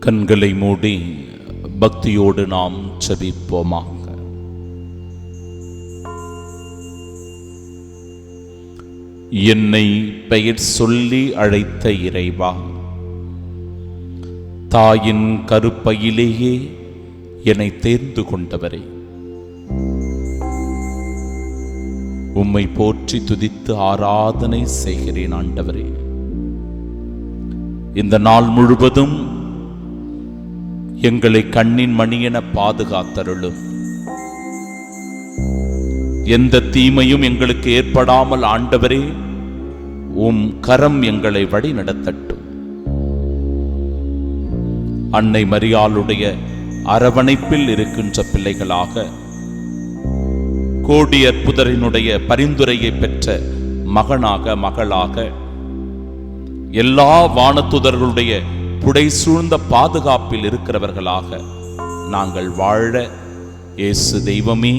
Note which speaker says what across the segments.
Speaker 1: கண்களை மூடி பக்தியோடு நாம் ஜெபிப்போமாக. என்னை பெயர் சொல்லி அழைத்த இறைவா, தாயின் கருப்பையிலேயே என்னை தேர்ந்து கொண்டவரே, உம்மை போற்றி துதித்து ஆராதனை செய்கிறேன். ஆண்டவரே, இந்த நாள் முழுவதும் எங்களை கண்ணின் மணியென பாதுகாத்தருளும். எந்த தீமையும் எங்களுக்கு ஏற்படாமல் ஆண்டவரே உம் கரம் எங்களை வழி நடத்தட்டும். அன்னை மரியாளுடைய அரவணைப்பில் இருக்கின்ற பிள்ளைகளாக, கோடி அற்புதரினுடைய பரிந்துரையை பெற்ற மகனாக மகளாக, எல்லா வானத்துதர்களுடைய புடை சூழ்ந்த பாதுகாப்பில் இருக்கிறவர்களாக நாங்கள் வாழ இயேசு தெய்வமே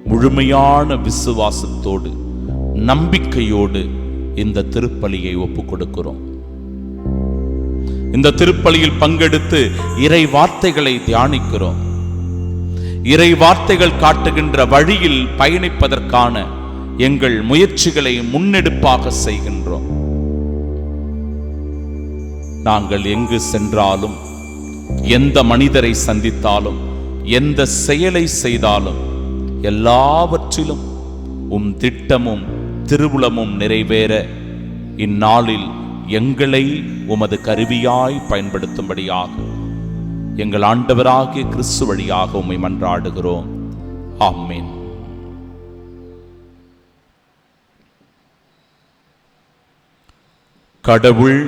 Speaker 1: முழுமையான விசுவாசத்தோடு நம்பிக்கையோடு இந்த திருப்பலியை ஒப்புக் கொடுக்கிறோம். இந்த திருப்பலியில் பங்கெடுத்து இறை வார்த்தைகளை தியானிக்கிறோம். இறை வார்த்தைகள் காட்டுகின்ற வழியில் பயணிப்பதற்கான எங்கள் முயற்சிகளை முன்னெடுப்பாக செய்கின்றோம். நாங்கள் எங்கு சென்றாலும், எந்த மனிதரை சந்தித்தாலும், எந்த செயலை செய்தாலும், எல்லாவற்றிலும் உம் திட்டமும் திருவுளமும் நிறைவேற இந்நாளில் எங்களை உமது கருவியாய் பயன்படுத்தும்படியாக எங்கள் ஆண்டவராகிய கிறிஸ்து வழியாக உம்மை மன்றாடுகிறோம். ஆமென். கடவுள்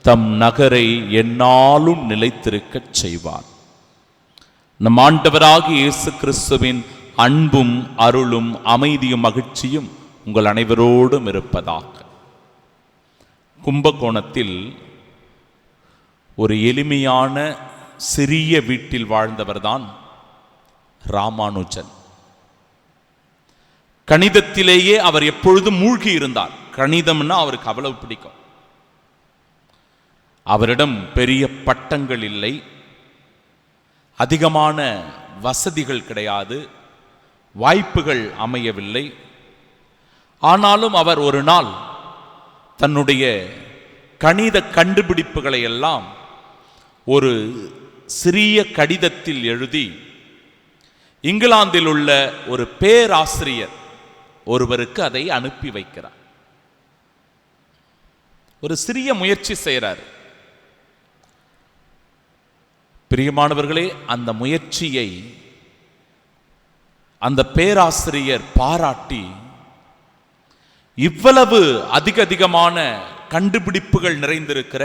Speaker 1: தம் நகரை எந்நாளும் நிலைத்திருக்கச் செய்வார். நம் ஆண்டவராகிய இயேசு கிறிஸ்துவின் அன்பும் அருளும் அமைதியும் மகிழ்ச்சியும் உங்கள் அனைவரோடும் இருப்பதாக. கும்பகோணத்தில் ஒரு எளிமையான சிறிய வீட்டில் வாழ்ந்தவர்தான் ராமானுஜன். கணிதத்திலேயே அவர் எப்பொழுதும் மூழ்கி இருந்தார். கணிதம்னா அவருக்கு அவ்வளவு பிடிக்கும். அவரிடம் பெரிய பட்டங்கள் இல்லை, அதிகமான வசதிகள் கிடையாது, வாய்ப்புகள் அமையவில்லை. ஆனாலும் அவர் ஒரு நாள் தன்னுடைய கணித கண்டுபிடிப்புகளை எல்லாம் ஒரு சிறிய கடிதத்தில் எழுதி இங்கிலாந்தில் உள்ள ஒரு பேராசிரியர் ஒருவருக்கு அதை அனுப்பி வைக்கிறார். ஒரு சிறிய முயற்சி செய்கிறார். பிரியமானவர்களே, அந்த முயற்சியை அந்த பேராசிரியர் பாராட்டி, இவ்வளவு அதிகமான கண்டுபிடிப்புகள் நிறைந்திருக்கிற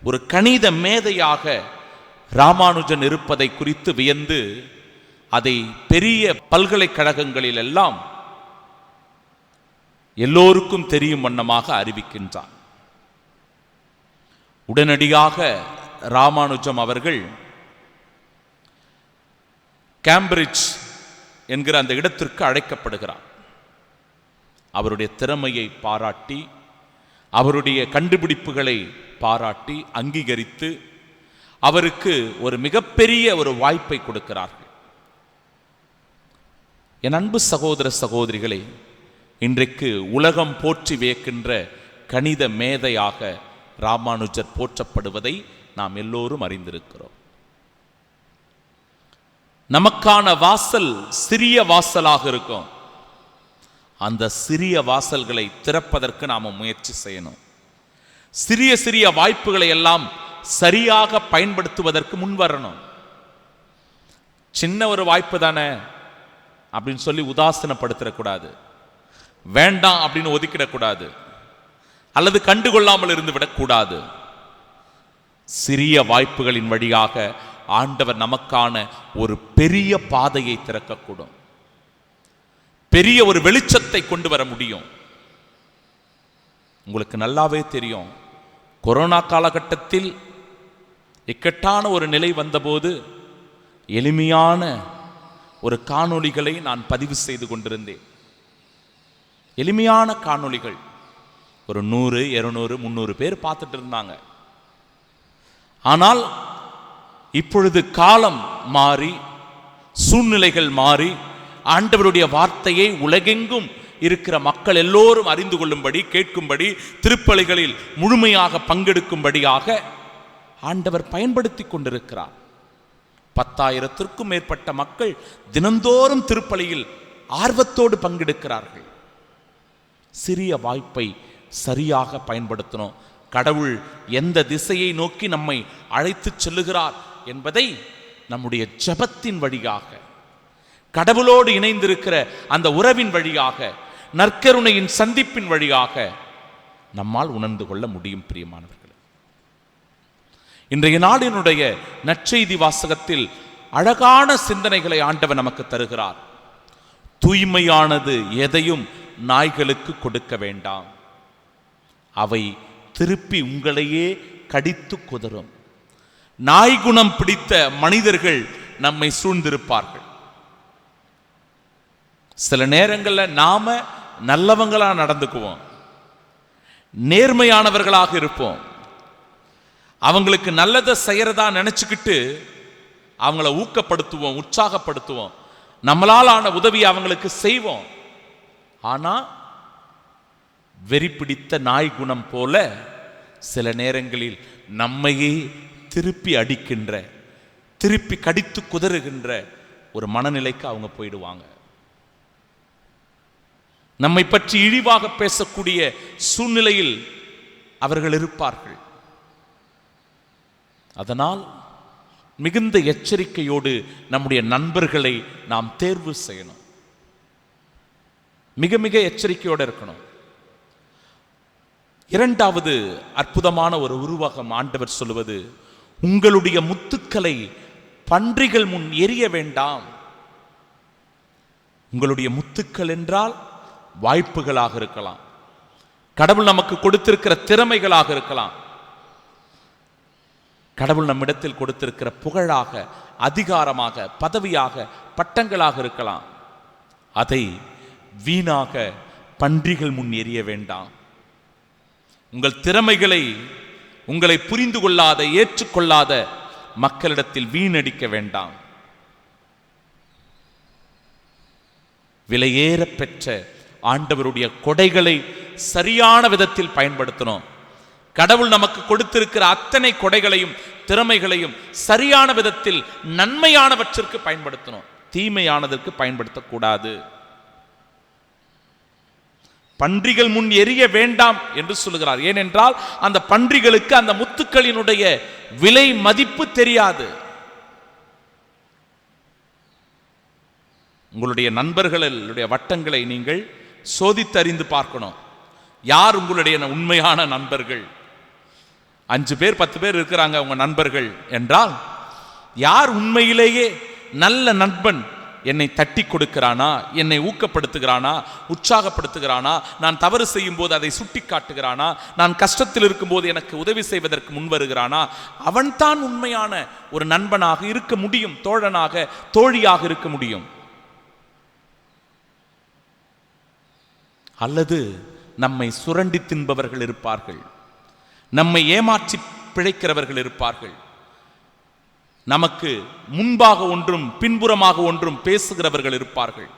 Speaker 1: ஒரு கணித மேதையாக ராமானுஜன் இருப்பதை குறித்து வியந்து அதை பெரிய பல்கலைக்கழகங்களில் எல்லாம் எல்லோருக்கும் தெரியும் வண்ணமாக அறிவிக்கின்றார். உடனடியாக ராமானுஜம் அவர்கள் கேம்பிரிட்ஜ் என்கிற அந்த இடத்திற்கு அழைக்கப்படுகிறார். அவருடைய திறமையை பாராட்டி, அவருடைய கண்டுபிடிப்புகளை பாராட்டி அங்கீகரித்து அவருக்கு ஒரு மிகப்பெரிய ஒரு வாய்ப்பை கொடுக்கிறார்கள். என் அன்பு சகோதர சகோதரிகளே, இன்றைக்கு உலகம் போற்றி வியக்கின்ற கணித மேதையாக ராமானுஜர் போற்றப்படுவதை நாம் எல்லோரும் அறிந்திருக்கிறோம். நமக்கான வாசல் சிறிய வாசலாக இருக்கும். அந்த சிறிய வாசல்களை திறப்பதற்கு நாம முயற்சி செய்யணும். சிறிய சிறிய வாய்ப்புகளை எல்லாம் சரியாக பயன்படுத்துவதற்கு முன் வரணும். சின்ன ஒரு வாய்ப்பு தானே அப்படின்னு சொல்லி உதாசீனப்படுத்திடக்கூடாது, வேண்டாம் அப்படின்னு ஒதுக்கிடக்கூடாது, அல்லது கண்டுகொள்ளாமல் இருந்து விடக்கூடாது. சிறிய வாய்ப்புகளின் வழியாக ஆண்டவர் நமக்கான ஒரு பெரிய பாதையை திறக்கக்கூடும், பெரிய ஒரு வெளிச்சத்தை கொண்டு வர முடியும். உங்களுக்கு நல்லாவே தெரியும், கொரோனா காலகட்டத்தில் இக்கட்டான ஒரு நிலை வந்தபோது எளிமையான ஒரு காணொளிகளை நான் பதிவு செய்து கொண்டிருந்தேன். எளிமையான காணொளிகள், ஒரு 100, 200, 300 பேர் பார்த்துட்டு இருந்தாங்க. ஆனால் இப்பொழுது காலம் மாறி, சூழ்நிலைகள் மாறி, ஆண்டவருடைய வார்த்தையை உலகெங்கும் இருக்கிற மக்கள் எல்லோரும் அறிந்து கொள்ளும்படி, கேட்கும்படி, திருப்பலிகளில் முழுமையாக பங்கெடுக்கும்படியாக ஆண்டவர் பயன்படுத்தி கொண்டிருக்கிறார். 10,000த்திற்கும் மேற்பட்ட மக்கள் தினந்தோறும் திருப்பலியில் ஆர்வத்தோடு பங்கெடுக்கிறார்கள். சிறிய வாய்ப்பை சரியாக பயன்படுத்தணும். கடவுள் எந்த திசையை நோக்கி நம்மை அழைத்து செல்லுகிறார் என்பதை நம்முடைய ஜெபத்தின் வழியாக, கடவுளோடு இணைந்திருக்கிற அந்த உறவின் வழியாக, நற்கருணையின் சந்திப்பின் வழியாக நம்மால் உணர்ந்து கொள்ள முடியும். பிரியமானவர்களே, இன்றைய நாளினுடைய நற்செய்தி வாசகத்தில் அழகான சிந்தனைகளை ஆண்டவர் நமக்கு தருகிறார். தூய்மையானது எதையும் நாய்களுக்கு கொடுக்க வேண்டாம், அவை திருப்பி உங்களையே கடித்து குதறும். நாய் குணம் பிடித்த மனிதர்கள் நம்மை சூழ்ந்திருப்பார்கள். சில நேரங்களில் நாம நல்லவங்களா நடந்துக்குவோம், நேர்மையானவர்களாக இருப்போம். அவங்களுக்கு நல்லதை செய்யறதா நினைச்சுக்கிட்டு அவங்கள ஊக்கப்படுத்துவோம், உற்சாகப்படுத்துவோம், நம்மளால் ஆன உதவியை அவங்களுக்கு செய்வோம். ஆனா வெறி பிடித்த நாய் குணம் போல சில நேரங்களில் நம்மையே திருப்பி அடிக்கின்ற, திருப்பி கடித்து குதறுகின்ற ஒரு மனநிலைக்கு அவங்க போயிடுவாங்க. நம்மை பற்றி இழிவாக பேசக்கூடிய சூழ்நிலையில் அவர்கள் இருப்பார்கள். அதனால் மிகுந்த எச்சரிக்கையோடு நம்முடைய நண்பர்களை நாம் தேர்வு செய்யணும். மிக மிக எச்சரிக்கையோடு இருக்கணும். இரண்டாவது அற்புதமான ஒரு உருவகம் ஆண்டவர் சொல்லுவது, உங்களுடைய முத்துக்களை பன்றிகள் முன் எரிய வேண்டாம். உங்களுடைய முத்துக்கள் என்றால் வாய்ப்புகளாக இருக்கலாம், கடவுள் நமக்கு கொடுத்திருக்கிற திறமைகளாக இருக்கலாம், கடவுள் நம்மிடத்தில் கொடுத்திருக்கிற புகழாக, அதிகாரமாக, பதவியாக, பட்டங்களாக இருக்கலாம். அதை வீணாக பன்றிகள் முன் எரிய வேண்டாம். உங்கள் திறமைகளை உங்களை புரிந்து கொள்ளாத, ஏற்றுக்கொள்ளாத மக்களிடத்தில் வீணடிக்க வேண்டாம். விலையேற பெற்ற ஆண்டவருடைய கொடைகளை சரியான விதத்தில் பயன்படுத்தணும். கடவுள் நமக்கு கொடுத்திருக்கிற அத்தனை கொடைகளையும் திறமைகளையும் சரியான விதத்தில் நன்மையானவற்றிற்கு பயன்படுத்தணும், தீமையானதற்கு பயன்படுத்தக்கூடாது. பன்றிகள் முன் எரிய வேண்டாம் என்று சொல்லுகிறார். ஏனென்றால் அந்த பன்றிகளுக்கு அந்த முத்துக்களினுடைய விலை மதிப்பு தெரியாது. உங்களுடைய நண்பர்களுடைய வட்டங்களை நீங்கள் சோதித்தறிந்து பார்க்கணும். யார் உங்களுடைய உண்மையான நண்பர்கள்? 5 பேர் 10 பேர் இருக்கிறாங்க உங்க நண்பர்கள் என்றால், யார் உண்மையிலேயே நல்ல நண்பன்? என்னை தட்டி கொடுக்கிறானா, என்னை ஊக்கப்படுத்துகிறானா, உற்சாகப்படுத்துகிறானா, நான் தவறு செய்யும் போது அதை சுட்டி காட்டுகிறானா, நான் கஷ்டத்தில் இருக்கும்போது எனக்கு உதவி செய்வதற்கு முன் வருகிறானா, அவன்தான் உண்மையான ஒரு நண்பனாக இருக்க முடியும், தோழனாக, தோழியாக இருக்க முடியும். அல்லது நம்மை சுரண்டி தின்பவர்கள் இருப்பார்கள், நம்மை ஏமாற்றி பிழைக்கிறவர்கள் இருப்பார்கள், நமக்கு முன்பாக ஒன்றும் பின்புறமாக ஒன்றும் பேசுகிறவர்கள் இருப்பார்கள்.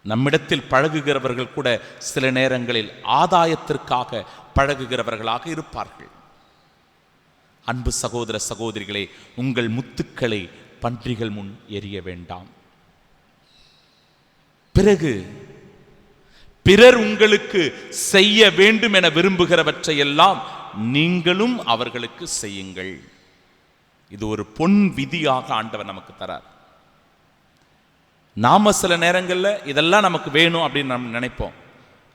Speaker 1: நம்மிடத்தில் பழகுகிறவர்கள் கூட சில நேரங்களில் ஆதாயத்திற்காக பழகுகிறவர்களாக இருப்பார்கள். அன்பு சகோதர சகோதரிகளே, உங்கள் முத்துக்களை பன்றிகள் முன் எரிய வேண்டாம். பிறகு பிறர் உங்களுக்கு செய்ய வேண்டும் என விரும்புகிறவற்றை எல்லாம் நீங்களும் அவர்களுக்கு செய்யுங்கள். இது ஒரு பொன் விதியாக ஆண்டவர் நமக்கு தரார். நாம சில நேரங்களில் இதெல்லாம் நமக்கு வேணும் அப்படின்னு நம்ம நினைப்போம்.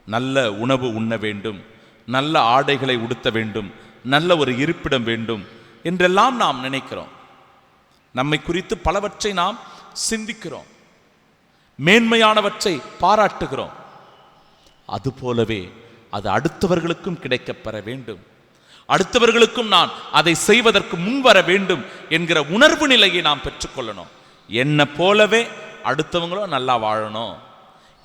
Speaker 1: நல்ல உணவு உண்ண வேண்டும், நல்ல ஆடைகளை உடுத்த வேண்டும், நல்ல ஒரு இருப்பிடம் வேண்டும் என்றெல்லாம் நாம் நினைக்கிறோம். நம்மை குறித்து பலவற்றை நாம் சிந்திக்கிறோம், மேன்மையானவற்றை பாராட்டுகிறோம். அதுபோலவே அது அடுத்தவர்களுக்கும் கிடைக்கப்பெற வேண்டும், அடுத்தவர்களுக்கும் நான் அதை செய்வதற்கு முன்வர வேண்டும் என்கிற உணர்வு நிலையை நாம் பெற்றுக்கொள்ளணும். என்னை போலவே அடுத்தவங்களும் நல்லா வாழணும்,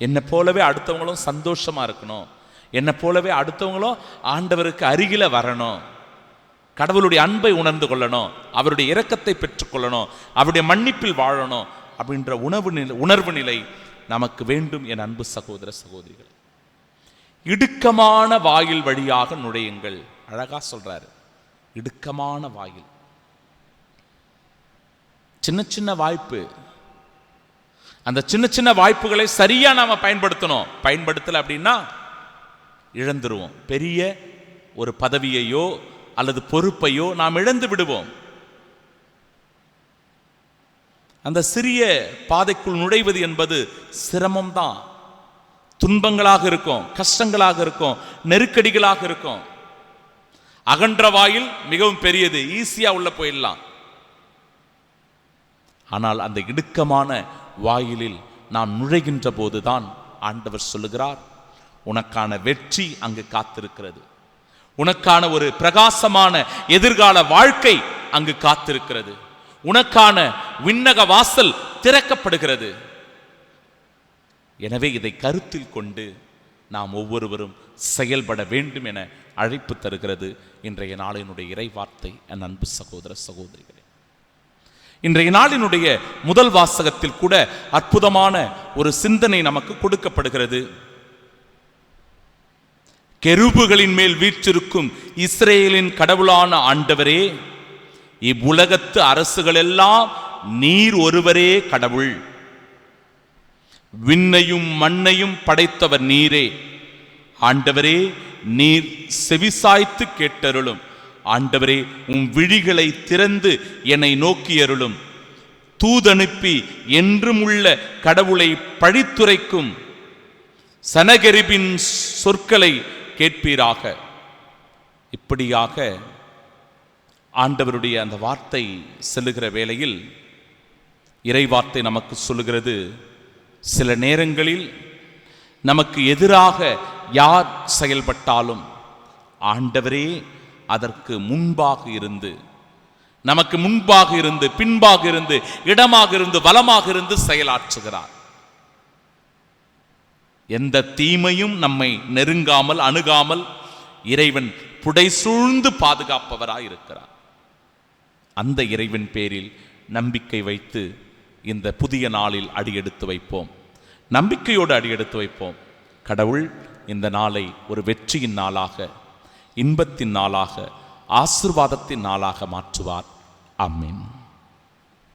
Speaker 1: என்னை போலவே அடுத்தவங்களும் சந்தோஷமா இருக்கணும், என்னை போலவே அடுத்தவங்களும் ஆண்டவருக்கு அருகில வரணும். கடவுளுடைய அன்பை உணர்ந்து கொள்ளணும், அவருடைய இரக்கத்தை பெற்றுக்கொள்ளணும், அவருடைய மன்னிப்பில் வாழணும் அப்படின்ற உணர்வு நிலை நமக்கு வேண்டும். என் அன்பு சகோதர சகோதரிகள், இடுக்கமான வாயில் வழியாக நுழையுங்கள். அழகா சொல்றாரு, இடுக்கமான வாயில். சின்ன சின்ன வாய்ப்பு, அந்த சின்ன சின்ன வாய்ப்புகளை சரியா நாம பயன்படுத்தணும். பயன்படுத்தல அப்படின்னா இழந்துருவோம். பெரிய ஒரு பதவியையோ அல்லது பொறுப்பையோ நாம் இழந்து விடுவோம். அந்த சிறிய பாதைக்குள் நுழைவது என்பது சிரமம்தான். துன்பங்களாக இருக்கும், கஷ்டங்களாக இருக்கும், நெருக்கடிகளாக இருக்கும். அகன்ற வாயில் மிகவும் பெரியது, ஈஸியா உள்ள போயிடலாம். ஆனால் அந்த இடுக்கமான வாயிலில் நாம் நுழைகின்ற போதுதான் ஆண்டவர் சொல்லுகிறார், உனக்கான வெற்றி அங்கு காத்திருக்கிறது, உனக்கான ஒரு பிரகாசமான எதிர்கால வாழ்க்கை அங்கு காத்திருக்கிறது, உனக்கான விண்ணக வாசல் திறக்கப்படுகிறது. எனவே இதை கருத்தில் கொண்டு நாம் ஒவ்வொருவரும் செயல்பட வேண்டும் என அழைப்பு தருகிறது இன்றைய நாளினுடைய இறை வார்த்தை. என் அன்பு சகோதர சகோதரிகளே, இன்றைய நாளினுடைய முதல் வாசகத்தில் கூட அற்புதமான ஒரு சிந்தனை நமக்கு கொடுக்கப்படுகிறது. கெருபுகளின் மேல் வீற்றிருக்கும் இஸ்ரேலின் கடவுளான ஆண்டவரே, இவ்வுலகத்து அரசுகள் எல்லாம் நீர் ஒருவரே கடவுள். விண்ணையும் மண்ணையும் படைத்தவர் நீரே. ஆண்டவரே, நீர் செவிசாய்த்து கேட்டருளும். ஆண்டவரே, உம் விழிகளை திறந்து என்னை நோக்கியருளும். தூதனுப்பி என்றும் உள்ள கடவுளை பழித்துரைக்கும் சனகெரிபின் சொற்களை கேட்பீராக. இப்படியாக ஆண்டவருடைய அந்த வார்த்தை செல்லுகிற வேளையில் இறை வார்த்தை நமக்கு சொல்லுகிறது, சில நேரங்களில் நமக்கு எதிராக யார் செயல்பட்டாலும் ஆண்டவரே அதற்கு முன்பாக இருந்து, நமக்கு முன்பாக இருந்து, பின்பாக இருந்து, இடமாக இருந்து, வலமாக இருந்து செயலாற்றுகிறார். எந்த தீமையும் நம்மை நெருங்காமல் அணுகாமல் இறைவன் புடைசூழ்ந்து பாதுகாப்பவராய் இருக்கிறார். அந்த இறைவன் பேரில் நம்பிக்கை வைத்து இந்த புதிய நாளில் அடியெடுத்து வைப்போம். நம்பிக்கையோடு அடியெடுத்து வைப்போம். கடவுள் இந்த நாளை ஒரு வெற்றியின் நாளாக, இன்பத்தின் நாளாக, ஆசீர்வாதத்தின் நாளாக மாற்றுவார். ஆமென்.